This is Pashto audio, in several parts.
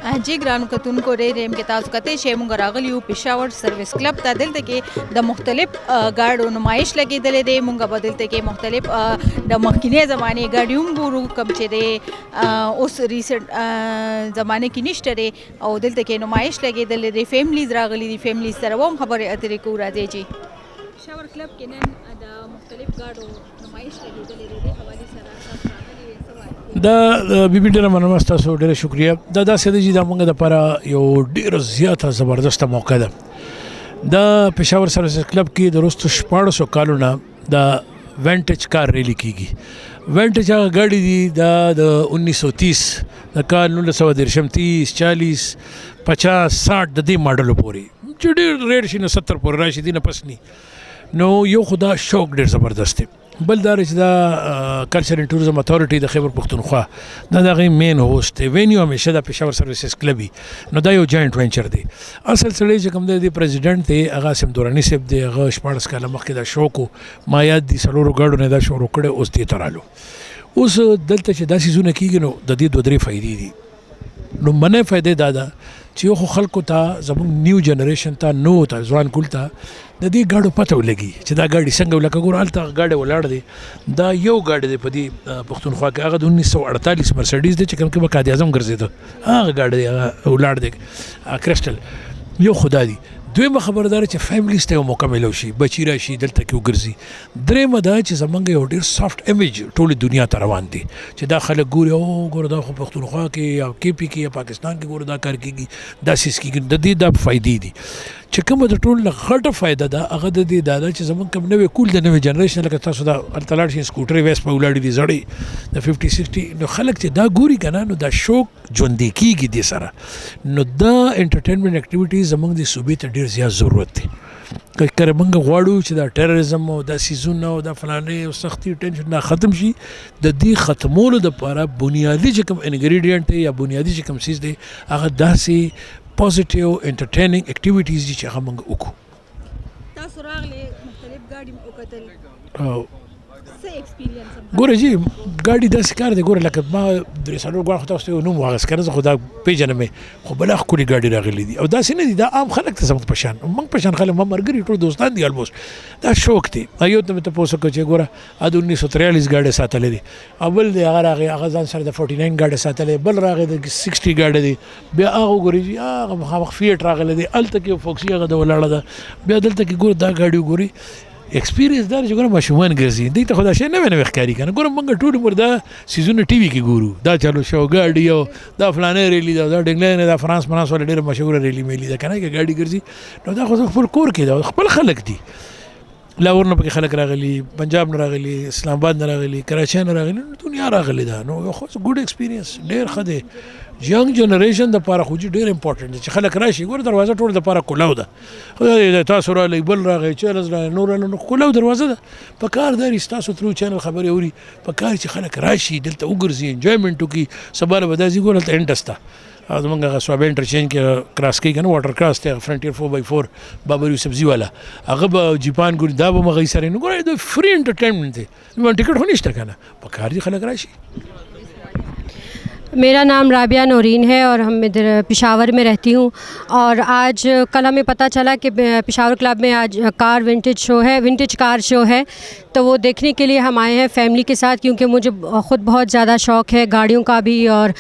جی ګرانو کتونکو ډېر یم کې تاسو کتئ چې موږ راغلي یو پېښور سروس کلب ته. دلته کې د مختلف ګاډو نمایش لګېدلی دی. موږ به دلته کې مختلف د مخکینۍ زمانې ګاډي هم ګورو، کوم چې دی اوس ریسنټ زمانې کې نشته دی، او دلته کې نمایش لګېدلی دی. فیملیز راغلي دي، فیملیز سره به هم خبرې اترې کوو. راځئ جی پېښور کلب کې نن د مختلف ګاډو نمایش لګېدلی دی. دې حوالې سره تاسو راغلي یې څه وایي؟ دا بیبي ډېره مننه ستاسو، ډېره شکریه. دا داسې دی چې دا موږ دپاره یو ډېره زیاته زبردسته موقع ده. د پېښور سروسز کلب کې د وروستو 1400 کالو نه د وینټیج کار ریلي کېږي. وینټیج هغه ګاډي دي دا د 1930 د کال 1930 30 40 50 60 د دې ماډلو پورې چې ډېر ریټ شي نو 70 پورې راشي، دې نه پس ني. نو یو خو دا شوق ډېر زبردست دی. بل دا چې دا کلچر اینڈ ټوریزم اتھارټي د خیبر پښتونخوا دا د هغې مین هوسټ دی. وینیو همیشه د پېښور سروسز کلب وي، نو دا یو جاینټ وینچر دی. اصل سړی چې کوم دی د پریزیډنټ دی هغه عاصم دوراني صاحب دی. هغه 14 کاله مخکې دا شوق و، ما یاد دي 4 ګاډو نه دا شروع کړی، اوس دې ته رالو. اوس دلته چې دا څیزونه کېږي نو د دې 2-3 فایدې دي. نو منې فایدې دا ده چې یو خو خلکو ته زموږ نیو جنریشن ته نو ته ځوان کول ته د دې ګاډو پته ولګي چې دا ګاډي څنګه ولکه ګور هلته ګاډی ولاړ دی. دا یو ګاډی دی په دې پښتونخوا کې، هغه د 1948 مرسډیز دی چې کوم کې به قائد اعظم ګرځېده، هغه ګاډی دی، هغه ولاړ دی کرسټل. یو خدا دی. دویمه خبردار چې فیملیز ته یو موقع میلو شي، بچی راشي دلته کې وګرځي. درېیمه دا چې زمونږ یو ډېر سافټ امیج ټولې دنیا ته روان دی چې دا خلک ګوري او ګوره دا خو پښتونخوا کې یا KP کې یا پاکستان کې ګوره دا کار کېږي، دا سیس کېږي. د دې دا فایدې دي چې کومه د ټول نه غټه فایده ده هغه د دې دا ده چې زمونږ کوم نوی کول د نوی جنریشن لکه تاسو دا هلته لاړ شئ سکوټرې ویس په ولاړې دي زړې د 50-60، نو خلک چې دا ګوري که نه نو دا شوق ژوندی کېږي دې سره. نو دا انټرټینمنټ اکټیویټیز زمونږ د صوبې ته ډېر زیات ضرورت دی. که موږ غواړو چې دا ټیرریزم او دا سیزونه او دا فلانې او سختي ټینشن نه ختم شي، د دې ختمولو دپاره بنیادي چې کوم انګریډینټ دی یا بنیادي چې کوم سیز دی هغه داسې پوزیټیو انټرټیننګ اکټیویټیز دي چې هغه موږ وکړو. تاسو راغلي مختلف ګاډي مو وکتل، څه ایکسپیرینس هم؟ ګوره جی ګاډي داسې کار دی، ګوره لکه ما 3 ګاډ خو تاسو ته یو نوم واغست که نه، زه خو دا پېژنم یې، خو بلا ښکلي ګاډي راغلي دي. او داسې نه دي، دا عام خلک ته زموږ په شان، موږ په شان خلک، ما ملګري ټول دوستان دي الموست. دا شوق دی. یو ته مې تپوس وکړه چې ګوره د 1943 ګاډی ساتلی دی، او بل دی هغه راغی هغه ځان سره د 49 ګاډی ساتلی، بل راغی د 60 ګاډی دی، بیا هغه وګورئ چې هغه مخامخ فیټ راغلی دی، هلته کې فوکسي هغه د ولاړه ده، بیا دلته کې ګوره دا ګاډي وګورئ. ایکسپیرینس دا چې ګوره ماشومان ګرځي دوی ته خو دا شی نوی نوی ښکاري که نه. ګوره موږ ټول عمر دا سیزونه ټي وي کې ګورو، دا چالو شو ګاډي او دا فلانه ریلي ده، دا ډنګلین دا فرانس مناس والا ډېره مشهوره ریلي میلي ده که نه، که ګاډي ګرځي نو دا خو خپل کور کې ده، خپل خلک دي. لاهور نه پکې خلک راغلي، پنجاب نه راغلي، اسلام آباد نه راغلي، کراچۍ نه راغلي، دنیا راغلي ده. نو خو ګوډ ایکسپیرینس ډېر ښه دی. ینګ جنریشن دپاره خو ډېر امپورټنټ دی چې خلک راشي. ګوره دروازه ټول دپاره کولاو ده، تاسو راغلی بل راغی چیرز راغی نور راغلی، نو کولاو دروازه ده. په کار دی ستاسو ترو چینل خبرې اوري، په کار چې خلک راشي دلته وګرځي، انجوایمنټ وکړي. سبا له به دا ځي ګوره هلته انډس ته زمونږ هغه صوابۍ انټرچینج کې کراس کوي که نه، واټر کراس دی فرنټیر 4x4 بابر یوسفزي والا، هغه به جیپان ګوري، دا به هغوی سره نو ګوره د فري انټرټینمنټ دی، ټکټ خو نشته که نه، په کار دي خلک راشي. मेरा नाम राबिया नौरीन है और हम इधर पेशावर में रहती हूँ। और आज कल हमें पता चला कि पेशावर क्लब में आज कार विंटेज शो है, विंटेज कार शो है, तो वो देखने के लिए हम आए हैं फैमिली के साथ, क्योंकि मुझे ख़ुद बहुत ज़्यादा शौक़ है गाड़ियों का भी और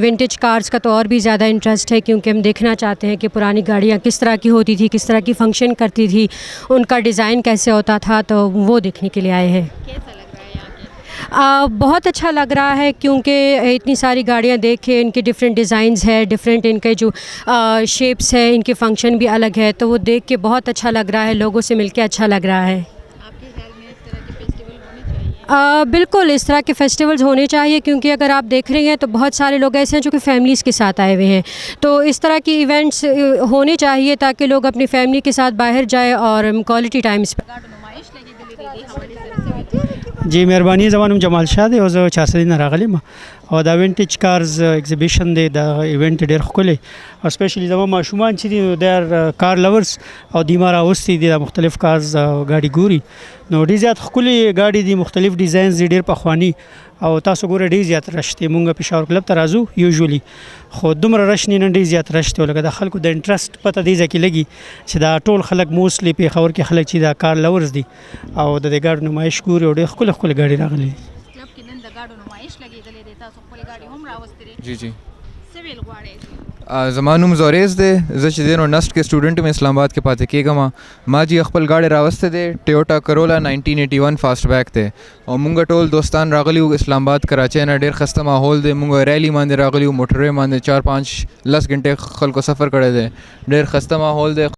विंटेज कार्स का तो और भी ज़्यादा इंटरेस्ट है, क्योंकि हम देखना चाहते हैं कि पुरानी गाड़ियाँ किस तरह की होती थी, किस तरह की फ़ंक्शन करती थी, उनका डिज़ाइन कैसे होता था, तो वो देखने के लिए आए हैं। बहुत अच्छा लग रहा है, क्योंकि इतनी सारी गाड़ियाँ देखे, इनके डिफरेंट डिज़ाइंस है, डिफरेंट इनके जो शेप्स है, इनके फंक्शन भी अलग है, तो वो देख के बहुत अच्छा लग रहा है, लोगों से मिलके अच्छा लग रहा है। आपके ख्याल में इस तरह के फेस्टिवल होने चाहिए? बिल्कुल इस तरह के फेस्टिवल्स होने चाहिए, क्योंकि अगर आप देख रहे हैं तो बहुत सारे लोग ऐसे हैं जो कि फैमिलीज़ के साथ आए हुए हैं, तो इस तरह की इवेंट्स होने चाहिए ताकि लोग अपनी फैमिली के साथ बाहर जाए और क्वालिटी टाइम स्पेंड। जी मेहरबानी, ज़माना नाम जमाल शाह دی او زه 4 نه راغلی ما، او دا وینټیج کارز ایگزیبیشن دی، دا ایونت ډیر ښکلی، او سپیشلی زما ماشومان چې دي د کار لورز او دیما راوستي دي د مختلف کارز گاډي ګوري، نو ډیر زیات ښکلي گاډي دي، مختلف ډیزاینز دي، ډیر پخوانی او تاسو ګوره ډېر زیات رش دی مونږ پېښور کلب ته راځو یوزولي خو دومره رش نه ډېر زیات رش دی لکه د خلکو د انټرست پته دې ځای کې لګي چې دا ټول خلک موسټلی پېښور کې خلک چې دا کار لورز دي او د دې ګاډو نمایش ګوري او ډېر ښکلې ښکلې ګاډي راغلي کلب کې نن د ګاډو نمایش لګېدلې دی تاسو خپل ګاډي هم راوستلې जी जी څه ویل غواړئ زما نوم زوریز دی زه چې دی نو نسټ کې سټوډنټ یم اسلام آباد کې پاتې کېږم ما چې خپل ګاډی راوستی دی ټیوټا کرولا 1981 فاسټ بیک دی او مونږ ټول دوستان راغلي وو اسلام آباد کراچۍ نه ډېر ښایسته ماحول دی مونږ ریلی باندې راغلي وو موټروی باندې 4-5 10 غنټې خلکو سفر کړی دی ډېر ښایسته ماحول دی